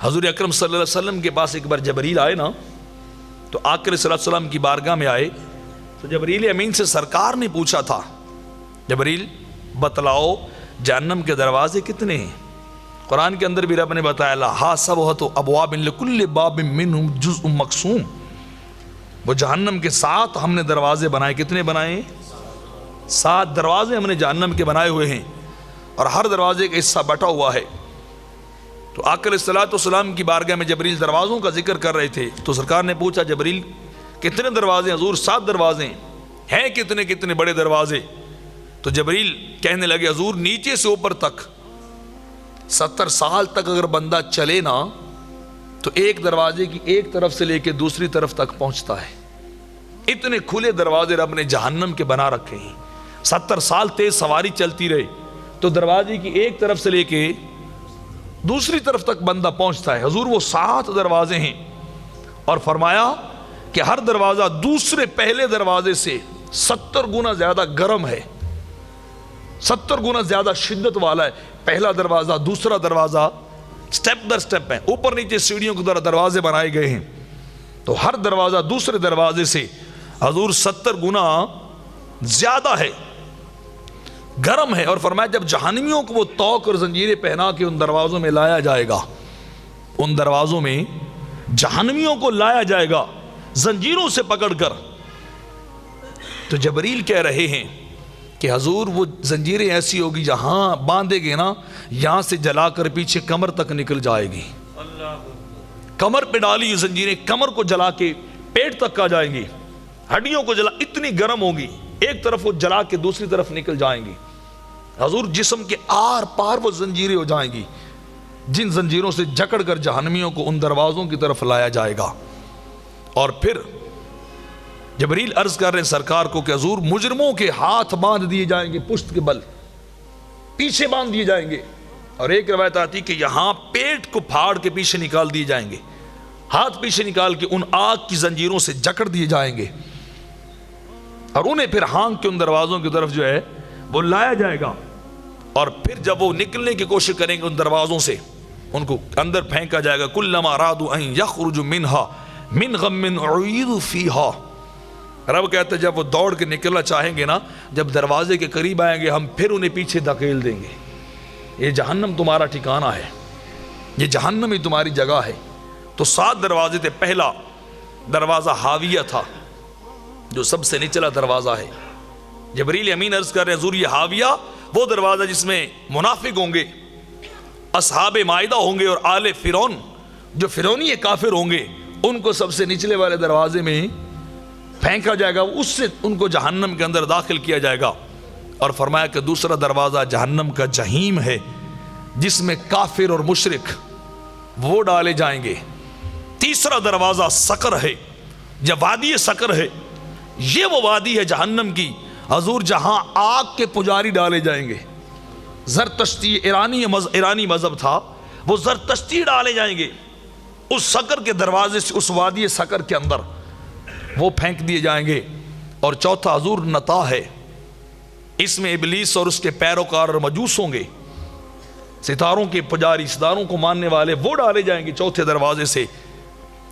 حضور اکرم صلی اللہ علیہ وسلم کے پاس ایک بار جبریل آئے نا، تو آقا علیہ السلام کی بارگاہ میں آئے تو جبریل امین سے سرکار نے پوچھا تھا، جبریل بتلاؤ جہنم کے دروازے کتنے ہیں؟ قرآن کے اندر بھی رب نے بتایا لہا سبعۃ ابواب لکل باب منہم جزء مقسوم، وہ جہنم کے 7 ہم نے دروازے بنائے۔ کتنے بنائے؟ 7 دروازے ہم نے جہنم کے بنائے ہوئے ہیں، اور ہر دروازے کا حصہ بٹا ہوا ہے۔ تو آقا علیہ السلام کی بارگاہ میں جبریل دروازوں کا ذکر کر رہے تھے، تو سرکار نے پوچھا جبریل کتنے دروازے؟ حضور 7 دروازے ہیں کتنے کتنے بڑے دروازے؟ تو جبریل کہنے لگے حضور نیچے سے اوپر تک 70 سال تک اگر بندہ چلے نا تو ایک دروازے کی ایک طرف سے لے کے دوسری طرف تک پہنچتا ہے۔ اتنے کھلے دروازے رب نے جہنم کے بنا رکھے ہیں۔ 70 سال تیز سواری چلتی رہے تو دروازے کی ایک طرف سے لے کے دوسری طرف تک بندہ پہنچتا ہے۔ حضور وہ 7 دروازے ہیں، اور فرمایا کہ ہر دروازہ دوسرے پہلے دروازے سے 70 گنا زیادہ گرم ہے، 70 گنا زیادہ شدت والا ہے۔ پہلا دروازہ دوسرا دروازہ سٹیپ در سٹیپ ہے، اوپر نیچے سیڑھیوں کی طرح دروازے بنائے گئے ہیں، تو ہر دروازہ دوسرے دروازے سے حضور 70 گنا زیادہ ہے، گرم ہے۔ اور فرمایا جب جہنمیوں کو وہ توق اور زنجیریں پہنا کے ان دروازوں میں لایا جائے گا، ان دروازوں میں جہنمیوں کو لایا جائے گا زنجیروں سے پکڑ کر، تو جبریل کہہ رہے ہیں کہ حضور وہ زنجیریں ایسی ہوگی جہاں باندھے گے نا، یہاں سے جلا کر پیچھے کمر تک نکل جائے گی۔ کمر پہ ڈالی زنجیریں کمر کو جلا کے پیٹ تک آ جائیں گی، ہڈیوں کو جلا، اتنی گرم ہوگی، ایک طرف وہ جلا کے دوسری طرف نکل جائیں گی۔ حضور جسم کے آر پار وہ زنجیریں ہو جائیں گی، جن زنجیروں سے جکڑ کر جہنمیوں کو ان دروازوں کی طرف لایا جائے گا۔ اور پھر جبریل عرض کر رہے ہیں سرکار کو کہ حضور مجرموں کے ہاتھ باندھ دیے جائیں گے، پشت کے بل پیچھے باندھ دیے جائیں گے، اور ایک روایت آتی کہ یہاں پیٹ کو پھاڑ کے پیچھے نکال دیے جائیں گے، ہاتھ پیچھے نکال کے ان آگ کی زنجیروں سے جکڑ دیے جائیں گے، اور انہیں پھر ہانک کے ان دروازوں کی طرف جو ہے وہ لایا جائے گا۔ اور پھر جب وہ نکلنے کی کوشش کریں گے ان دروازوں سے، ان کو اندر پھینکا جائے گا۔ کلما ارادوا ان یخرجوا منها من غم اعیدوا فیها، رب کہتا ہے جب وہ دوڑ کے نکلنا چاہیں گے نا، جب دروازے کے قریب آئیں گے ہم پھر انہیں پیچھے دھکیل دیں گے۔ یہ جہنم تمہارا ٹھکانہ ہے، یہ جہنم ہی تمہاری جگہ ہے۔ تو 7 دروازے تھے۔ پہلا دروازہ حاویہ تھا، جو سب سے نچلا دروازہ ہے۔ جبریل امین عرض کر رہے ہیں حضور یہ حاویہ وہ دروازہ جس میں منافق ہوں گے، اصحاب مائدہ ہوں گے، اور آل فرعون جو فرعونی کافر ہوں گے، ان کو سب سے نچلے والے دروازے میں پھینکا جائے گا، اس سے ان کو جہنم کے اندر داخل کیا جائے گا۔ اور فرمایا کہ دوسرا دروازہ جہنم کا جہیم ہے، جس میں کافر اور مشرک وہ ڈالے جائیں گے۔ تیسرا دروازہ سقر ہے، یا وادی سقر ہے، یہ وہ وادی ہے جہنم کی حضور جہاں آگ کے پجاری ڈالے جائیں گے۔ زرتشتی ایرانی مذہب تھا، وہ زرتشتی ڈالے جائیں گے اس سقر کے دروازے سے، اس وادی سقر کے اندر وہ پھینک دیے جائیں گے۔ اور چوتھا حضور نتا ہے، اس میں ابلیس اور اس کے پیروکار اور مجوس ہوں گے، ستاروں کے پجاری، ستاروں کو ماننے والے، وہ ڈالے جائیں گے چوتھے دروازے سے۔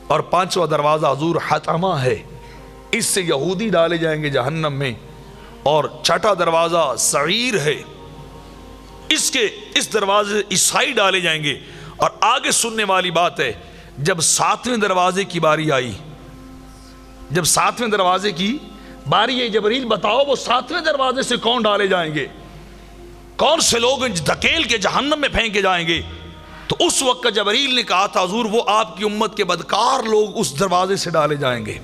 اور 5واں دروازہ حضور حطمہ ہے، اس سے یہودی ڈالے جائیں گے جہنم میں۔ اور 6واں دروازہ سعیر ہے، اس دروازے عیسائی ڈالے جائیں گے۔ اور آگے سننے والی بات ہے، جب 7ویں دروازے کی باری آئی، جب 7ویں دروازے کی باری ہے، جبریل بتاؤ وہ 7ویں دروازے سے کون ڈالے جائیں گے، کون سے لوگ دھکیل کے جہنم میں پھینکے جائیں گے؟ تو اس وقت جبریل نے کہا تھا حضور وہ آپ کی امت کے بدکار لوگ اس دروازے سے ڈالے جائیں گے،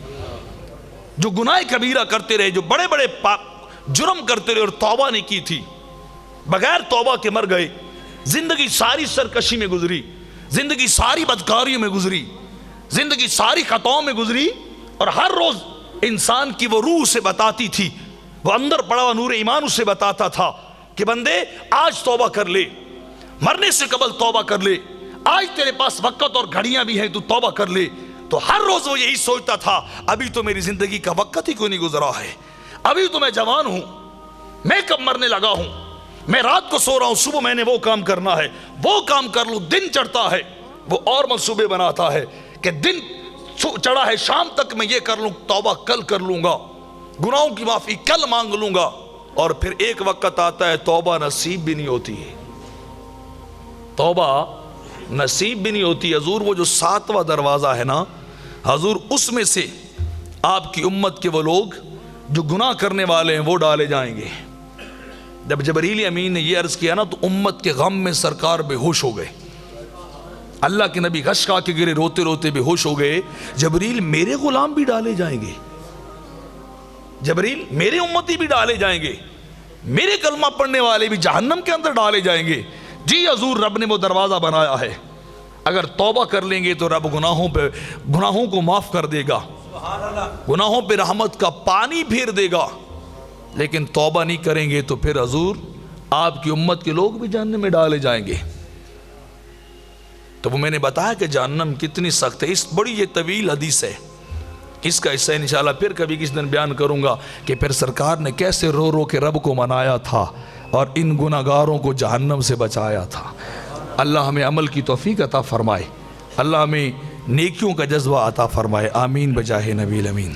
جو گناہ کبیرہ کرتے رہے، جو بڑے بڑے جرم کرتے رہے اور توبہ نہیں کی تھی، بغیر توبہ کے مر گئے، زندگی ساری سرکشی میں گزری، زندگی ساری بدکاریوں میں گزری، زندگی ساری خطاؤں میں گزری، اور ہر روز انسان کی وہ روح سے بتاتی تھی، وہ اندر پڑا ہوا نور ایمان اسے بتاتا تھا کہ بندے آج توبہ کر لے، مرنے سے قبل توبہ کر لے، آج تیرے پاس وقت اور گھڑیاں بھی ہیں تو توبہ کر لے۔ تو ہر روز وہ یہی سوچتا تھا ابھی تو میری زندگی کا وقت ہی کوئی نہیں گزرا ہے، ابھی تو میں جوان ہوں، میں کب مرنے لگا ہوں، میں رات کو سو رہا ہوں، صبح میں نے وہ کام کرنا ہے، وہ کام کر لوں، دن چڑھتا ہے، وہ اور منصوبے بناتا ہے کہ دن چڑھا ہے شام تک میں یہ کر لوں، توبہ کل کر لوں گا، گناہوں کی معافی کل مانگ لوں گا، اور پھر ایک وقت آتا ہے توبہ نصیب بھی نہیں ہوتی ہے، توبہ نصیب بھی نہیں ہوتی۔ حضور وہ جو 7واں دروازہ ہے نا حضور، اس میں سے آپ کی امت کے وہ لوگ جو گناہ کرنے والے ہیں وہ ڈالے جائیں گے۔ جب جبریل امین نے یہ عرض کیا نا تو امت کے غم میں سرکار بے ہوش ہو گئے، اللہ کے نبی غش کھا کے گرے، روتے روتے بے ہوش ہو گئے۔ جبریل میرے غلام بھی ڈالے جائیں گے، جبریل میرے امتی بھی ڈالے جائیں گے، میرے کلمہ پڑھنے والے بھی جہنم کے اندر ڈالے جائیں گے؟ جی حضور، رب نے وہ دروازہ بنایا ہے، اگر توبہ کر لیں گے تو رب گناہوں کو معاف کر دے گا، گناہوں پہ رحمت کا پانی پھیر دے گا، لیکن توبہ نہیں کریں گے تو پھر حضور آپ کی امت کے لوگ بھی جہنم میں ڈالے جائیں گے۔ تو وہ میں نے بتایا کہ جہنم کتنی سخت ہے، اس بڑی یہ طویل حدیث ہے، اس کا حصہ انشاءاللہ پھر کبھی کسی دن بیان کروں گا کہ پھر سرکار نے کیسے رو رو کے رب کو منایا تھا اور ان گناہگاروں کو جہنم سے بچایا تھا۔ اللہ ہمیں عمل کی توفیق عطا فرمائے، اللہ ہمیں نیکیوں کا جذبہ عطا فرمائے، آمین بجاہ نبی الامین۔